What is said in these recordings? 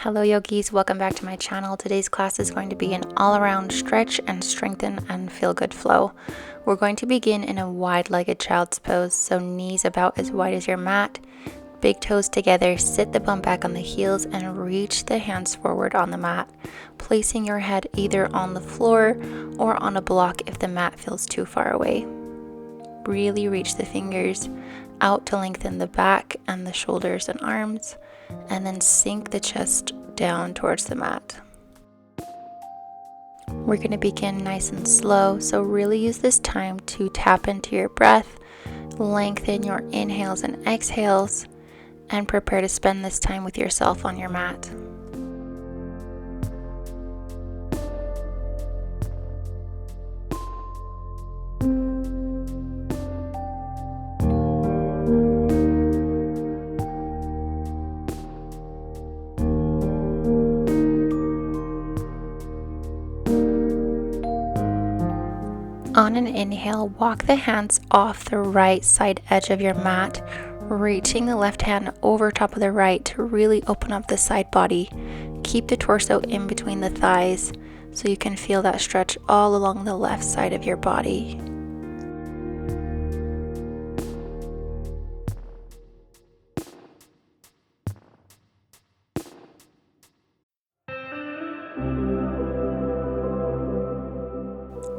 Hello yogis, welcome back to my channel. Today's class is going to be an all-around stretch and strengthen and feel good flow. We're going to begin in a wide-legged child's pose, so knees about as wide as your mat, big toes together, sit the bum back on the heels and reach the hands forward on the mat, placing your head either on the floor or on a block if the mat feels too far away. Really reach the fingers out to lengthen the back and the shoulders and arms, and then sink the chest down towards the mat. We're going to begin nice and slow, so really use this time to tap into your breath, lengthen your inhales and exhales, and prepare to spend this time with yourself on your mat. On an inhale, walk the hands off the right side edge of your mat, reaching the left hand over top of the right to really open up the side body. Keep the torso in between the thighs so you can feel that stretch all along the left side of your body.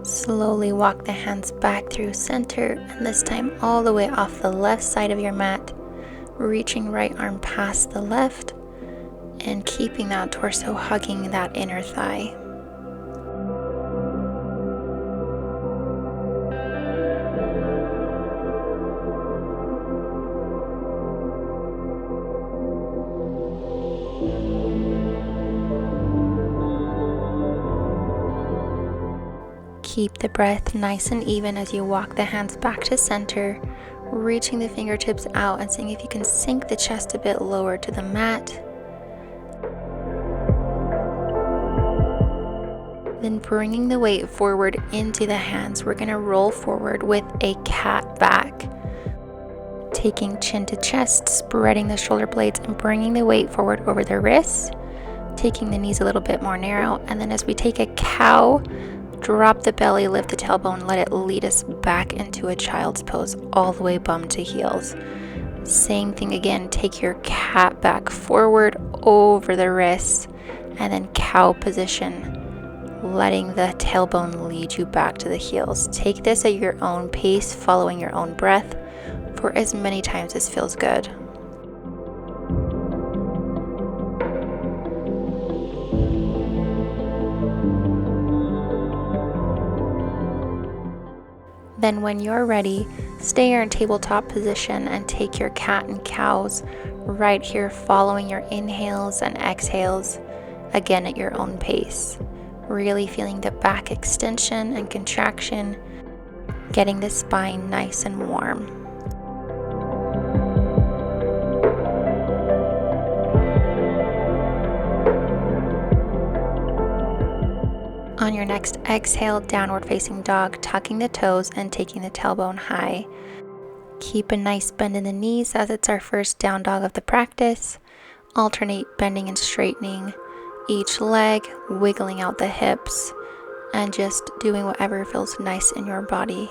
Slowly walk the hands back through center, and this time all the way off the left side of your mat, reaching right arm past the left and keeping that torso hugging that inner thigh. Keep the breath nice and even as you walk the hands back to center, reaching the fingertips out and seeing if you can sink the chest a bit lower to the mat. Then bringing the weight forward into the hands, we're going to roll forward with a cat back. Taking chin to chest, spreading the shoulder blades and bringing the weight forward over the wrists, taking the knees a little bit more narrow, and then as we take a cow, drop the belly, lift the tailbone, let it lead us back into a child's pose, all the way bum to heels. Same thing again, take your cat back forward over the wrists, and then cow position, letting the tailbone lead you back to the heels. Take this at your own pace, following your own breath, for as many times as feels good. Then when you're ready, stay in tabletop position and take your cat and cows right here, following your inhales and exhales, again at your own pace. Really feeling the back extension and contraction, getting the spine nice and warm. On your next exhale, downward facing dog, tucking the toes and taking the tailbone high. Keep a nice bend in the knees as it's our first down dog of the practice. Alternate bending and straightening each leg, wiggling out the hips, and just doing whatever feels nice in your body.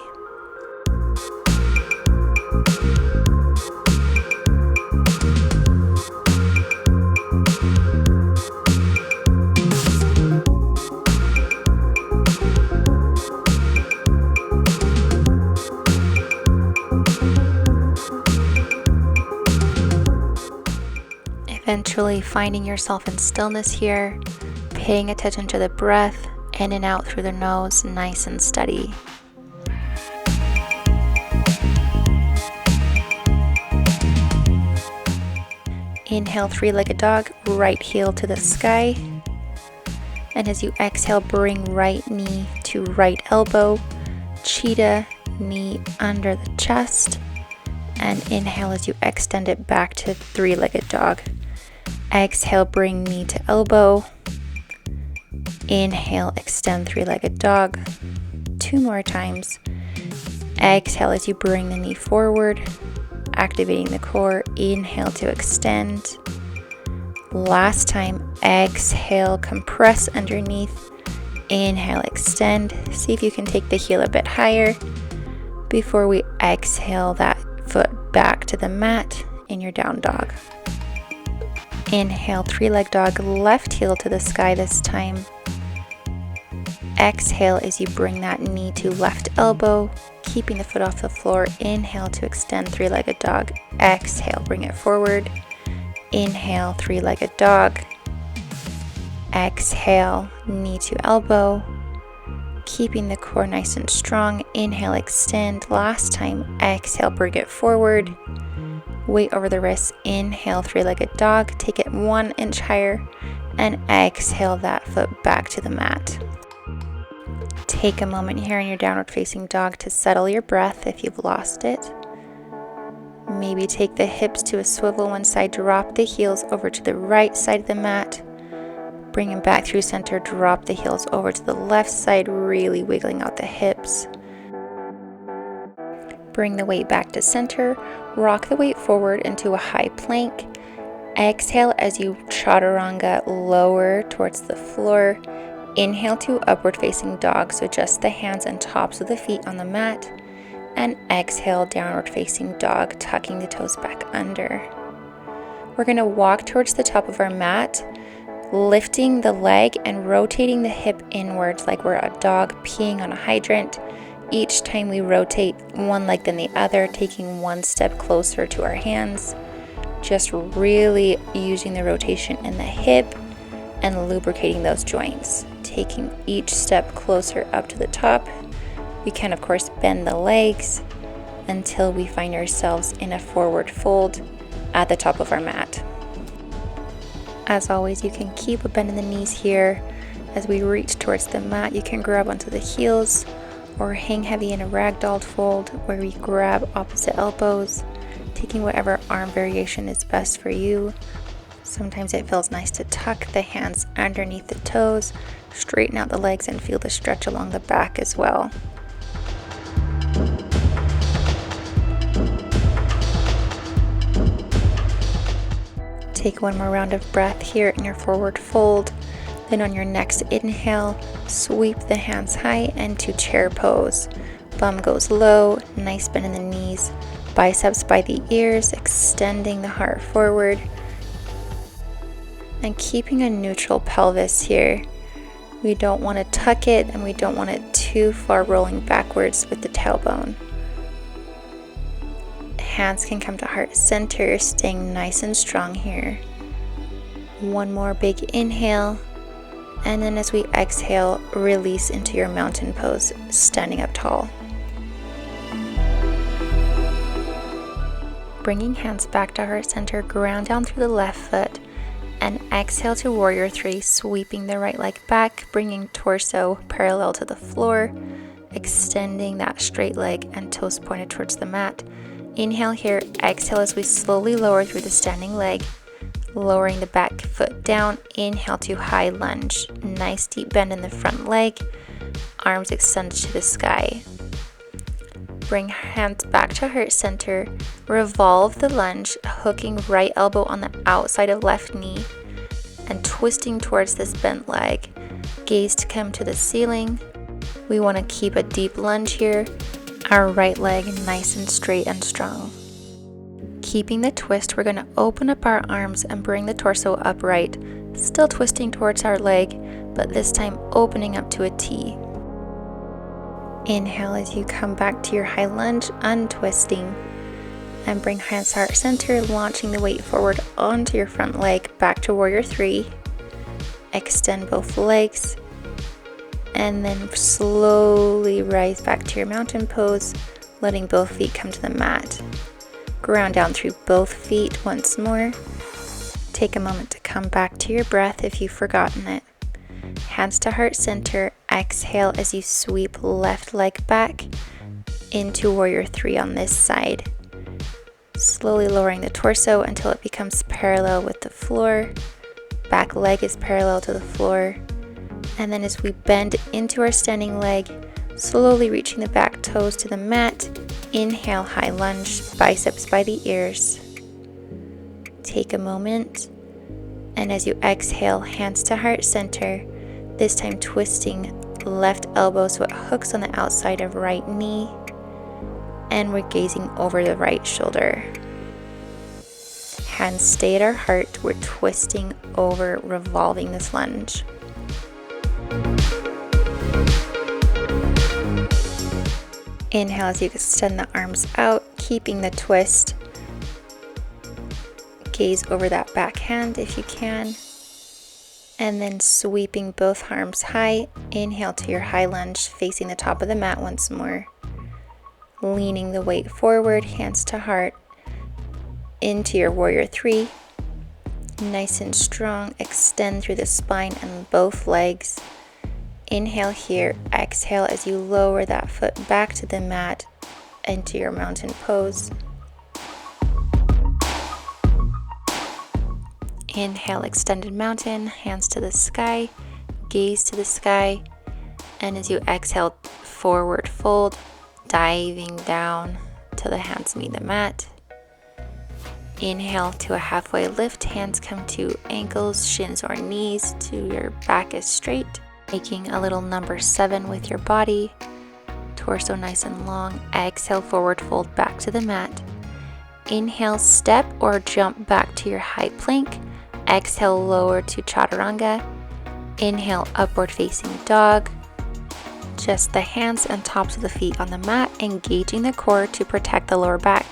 Eventually finding yourself in stillness here, paying attention to the breath in and out through the nose, nice and steady. Inhale, three-legged dog, right heel to the sky. And as you exhale, bring right knee to right elbow, cheetah, knee under the chest. And inhale as you extend it back to three-legged dog. Exhale, bring knee to elbow. Inhale, extend three-legged dog. 2 more times. Exhale as you bring the knee forward, activating the core. Inhale to extend. Last time, exhale, compress underneath. Inhale, extend. See if you can take the heel a bit higher before we exhale that foot back to the mat in your down dog. Inhale, three-leg dog, left heel to the sky this time. Exhale as you bring that knee to left elbow, keeping the foot off the floor. Inhale to extend, three-legged dog. Exhale, bring it forward. Inhale, three-legged dog. Exhale, knee to elbow, keeping the core nice and strong. Inhale, extend. Last time, exhale, bring it forward. Weight over the wrists. Inhale, three-legged dog. Take it 1 inch higher and exhale that foot back to the mat. Take a moment here in your downward facing dog to settle your breath if you've lost it. Maybe take the hips to a swivel one side, drop the heels over to the right side of the mat. Bring them back through center, drop the heels over to the left side, really wiggling out the hips. Bring the weight back to center, rock the weight forward into a high plank. Exhale as you chaturanga lower towards the floor. Inhale to upward facing dog, so just the hands and tops of the feet on the mat. And exhale, downward facing dog, tucking the toes back under. We're going to walk towards the top of our mat, lifting the leg and rotating the hip inwards like we're a dog peeing on a hydrant. Each time we rotate one leg then the other, taking one step closer to our hands. Just really using the rotation in the hip and lubricating those joints. Taking each step closer up to the top. We can, of course, bend the legs until we find ourselves in a forward fold at the top of our mat. As always, you can keep a bend in the knees here. As we reach towards the mat, you can grab onto the heels or hang heavy in a ragdoll fold where we grab opposite elbows, taking whatever arm variation is best for you. Sometimes it feels nice to tuck the hands underneath the toes, straighten out the legs, and feel the stretch along the back as well. Take one more round of breath here in your forward fold. Then on your next inhale, sweep the hands high into chair pose. Bum goes low, nice bend in the knees, biceps by the ears, extending the heart forward. And keeping a neutral pelvis here. We don't want to tuck it and we don't want it too far rolling backwards with the tailbone. Hands can come to heart center, staying nice and strong here. One more big inhale, and then as we exhale, release into your mountain pose, standing up tall. Bringing hands back to heart center, ground down through the left foot, and exhale to warrior three, sweeping the right leg back, bringing torso parallel to the floor, extending that straight leg and toes pointed towards the mat. Inhale here, exhale as we slowly lower through the standing leg, lowering the back foot down. Inhale to high lunge, nice deep bend in the front leg, arms extended to the sky. Bring hands back to heart center, revolve the lunge, hooking right elbow on the outside of left knee, and twisting towards this bent leg. Gaze to come to the ceiling. We want to keep a deep lunge here. Our right leg nice and straight and strong. Keeping the twist, we're going to open up our arms and bring the torso upright, still twisting towards our leg, but this time opening up to a T. Inhale as you come back to your high lunge, untwisting, and bring hands to heart center, launching the weight forward onto your front leg, back to warrior three. Extend both legs, and then slowly rise back to your mountain pose, letting both feet come to the mat. Ground down through both feet once more. Take a moment to come back to your breath if you've forgotten it. Hands to heart center, exhale as you sweep left leg back into warrior three on this side. Slowly lowering the torso until it becomes parallel with the floor. Back leg is parallel to the floor. And then as we bend into our standing leg, slowly reaching the back toes to the mat, inhale, high lunge, biceps by the ears. Take a moment And as you exhale, hands to heart center, this time twisting left elbow so it hooks on the outside of right knee, and we're gazing over the right shoulder. Hands stay at our heart, we're twisting over, revolving this lunge. Inhale as you extend the arms out, keeping the twist. Gaze over that back hand if you can. And then sweeping both arms high. Inhale to your high lunge, facing the top of the mat once more. Leaning the weight forward, hands to heart. Into your warrior three. Nice and strong. Extend through the spine and both legs. Inhale here. Exhale as you lower that foot back to the mat into your mountain pose. Inhale, extended mountain, hands to the sky, gaze to the sky, and as you exhale, forward fold, diving down till the hands meet the mat. Inhale to a halfway lift, hands come to ankles, shins or knees to your back is straight, making a little number 7 with your body, torso nice and long. Exhale, forward fold back to the mat. Inhale, step or jump back to your high plank. Exhale, lower to chaturanga. Inhale, upward facing dog. Just the hands and tops of the feet on the mat, engaging the core to protect the lower back.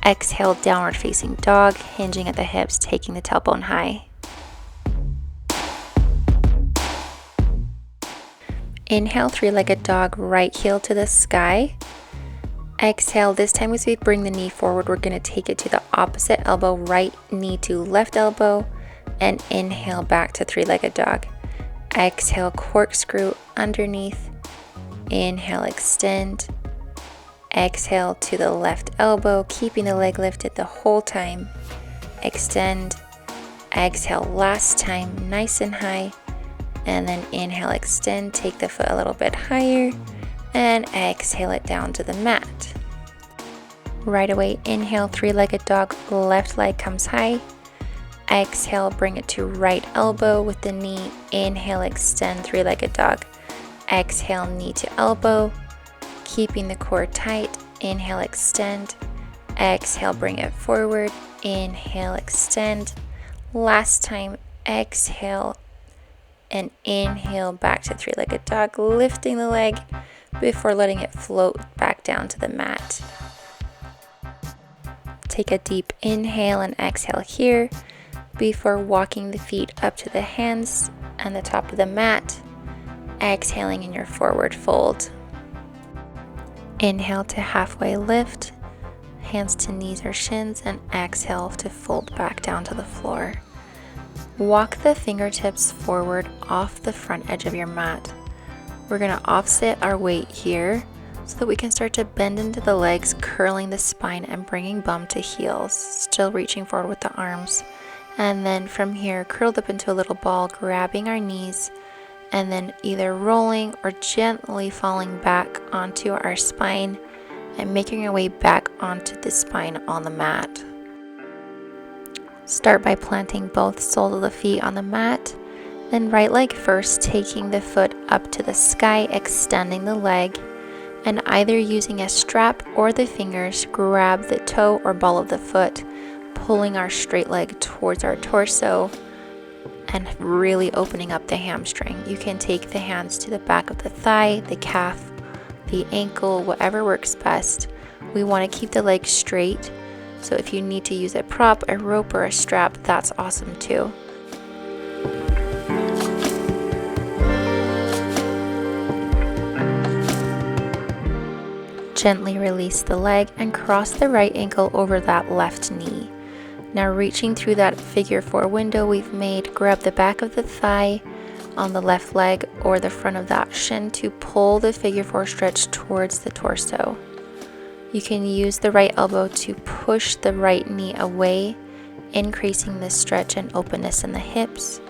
Exhale, downward facing dog, hinging at the hips, taking the tailbone high. Inhale, three-legged dog, right heel to the sky. Exhale, this time as we bring the knee forward, we're going to take it to the opposite elbow, right knee to left elbow, and inhale back to three-legged dog. Exhale, corkscrew underneath. Inhale, extend. Exhale to the left elbow, keeping the leg lifted the whole time. Extend. Exhale, last time, nice and high. And then inhale, extend, take the foot a little bit higher, and exhale it down to the mat. Right away, inhale, three-legged dog, left leg comes high. Exhale, bring it to right elbow with the knee. Inhale, extend, three-legged dog. Exhale, knee to elbow, keeping the core tight. Inhale, extend. Exhale, bring it forward. Inhale, extend. Last time, exhale and inhale back to three-legged dog, lifting the leg before letting it float back down to the mat. Take a deep inhale and exhale here before walking the feet up to the hands and the top of the mat, exhaling in your forward fold. Inhale to halfway lift, hands to knees or shins, and exhale to fold back down to the floor. Walk the fingertips forward off the front edge of your mat. We're going to offset our weight here so that we can start to bend into the legs, curling the spine and bringing bum to heels, still reaching forward with the arms. And then from here, curled up into a little ball, grabbing our knees, and then either rolling or gently falling back onto our spine and making our way back onto the spine on the mat. Start by planting both soles of the feet on the mat, then right leg first, taking the foot up to the sky, extending the leg, and either using a strap or the fingers, grab the toe or ball of the foot, pulling our straight leg towards our torso and really opening up the hamstring. You can take the hands to the back of the thigh, the calf, the ankle, whatever works best. We want to keep the leg straight, so if you need to use a prop, a rope, or a strap, that's awesome too. Gently release the leg and cross the right ankle over that left knee. Now reaching through that figure 4 window we've made, grab the back of the thigh on the left leg or the front of that shin to pull the figure 4 stretch towards the torso. You can use the right elbow to push the right knee away, increasing the stretch and openness in the hips.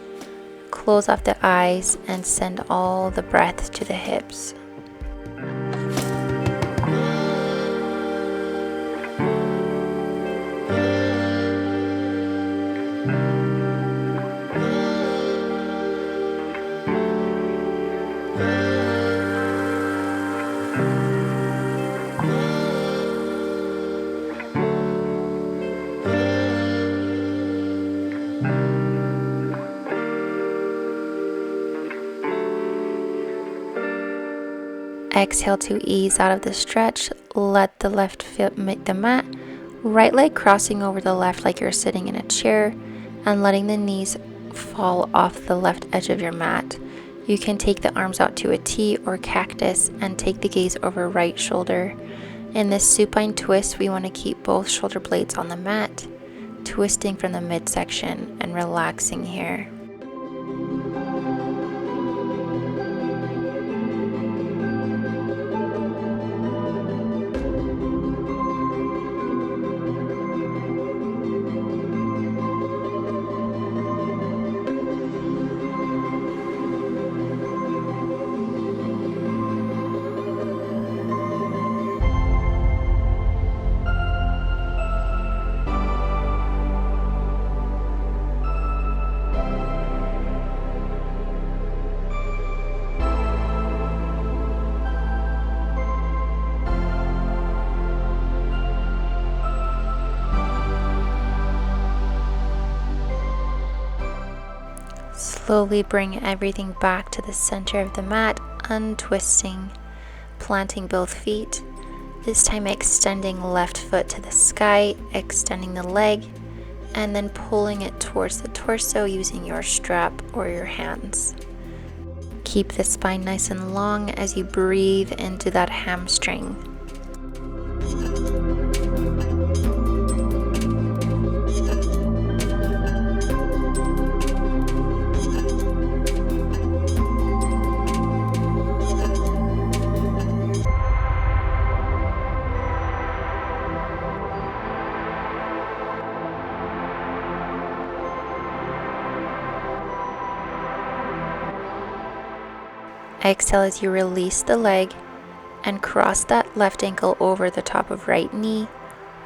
Close off the eyes and send all the breath to the hips. Exhale to ease out of the stretch. Let the left foot meet the mat. Right leg crossing over the left like you're sitting in a chair, and letting the knees fall off the left edge of your mat. You can take the arms out to a T or cactus and take the gaze over right shoulder. In this supine twist, we want to keep both shoulder blades on the mat, twisting from the midsection and relaxing here. Slowly bring everything back to the center of the mat, untwisting, planting both feet. This time extending left foot to the sky, extending the leg, and then pulling it towards the torso using your strap or your hands. Keep the spine nice and long as you breathe into that hamstring. Exhale as you release the leg and cross that left ankle over the top of right knee,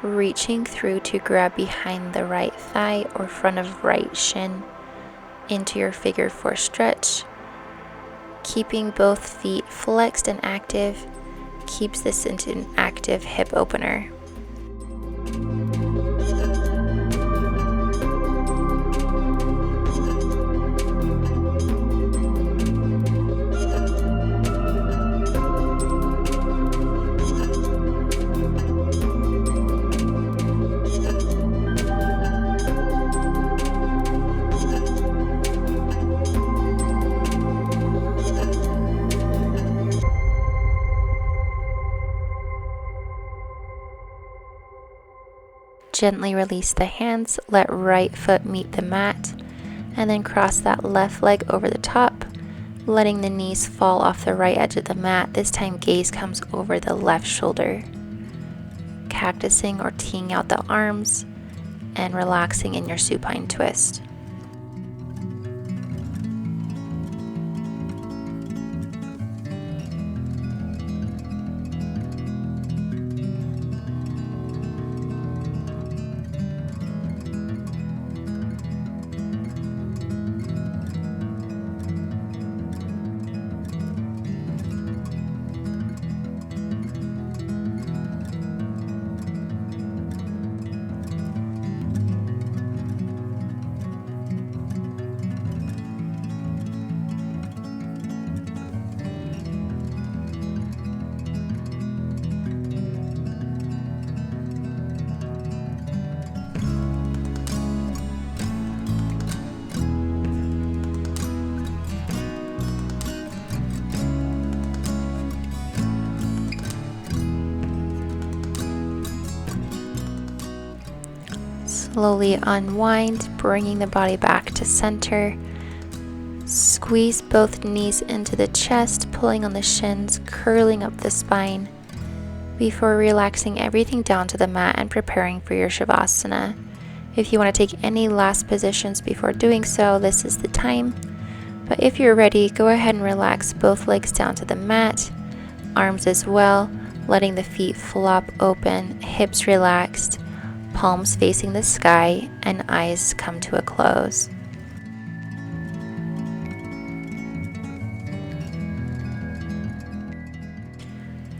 reaching through to grab behind the right thigh or front of right shin into your figure 4 stretch. Keeping both feet flexed and active keeps this into an active hip opener. Gently release the hands, let right foot meet the mat, and then cross that left leg over the top, letting the knees fall off the right edge of the mat. This time gaze comes over the left shoulder. Cactusing or teeing out the arms and relaxing in your supine twist. Slowly unwind, bringing the body back to center. Squeeze both knees into the chest, pulling on the shins, curling up the spine before relaxing everything down to the mat and preparing for your Shavasana. If you want to take any last positions before doing so, this is the time. But if you're ready, go ahead and relax both legs down to the mat, arms as well, letting the feet flop open, hips relaxed, palms facing the sky, and eyes come to a close.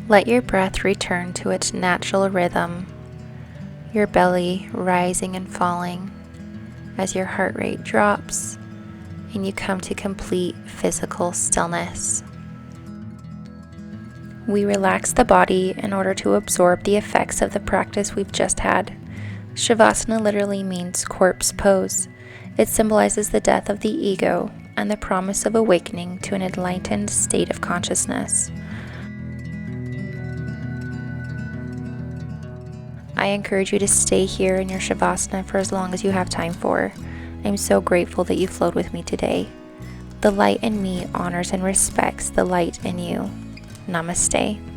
Let your breath return to its natural rhythm, your belly rising and falling as your heart rate drops and you come to complete physical stillness. We relax the body in order to absorb the effects of the practice we've just had. Shavasana literally means corpse pose. It symbolizes the death of the ego and the promise of awakening to an enlightened state of consciousness. I encourage you to stay here in your Shavasana for as long as you have time for. I'm so grateful that you flowed with me today. The light in me honors and respects the light in you. Namaste.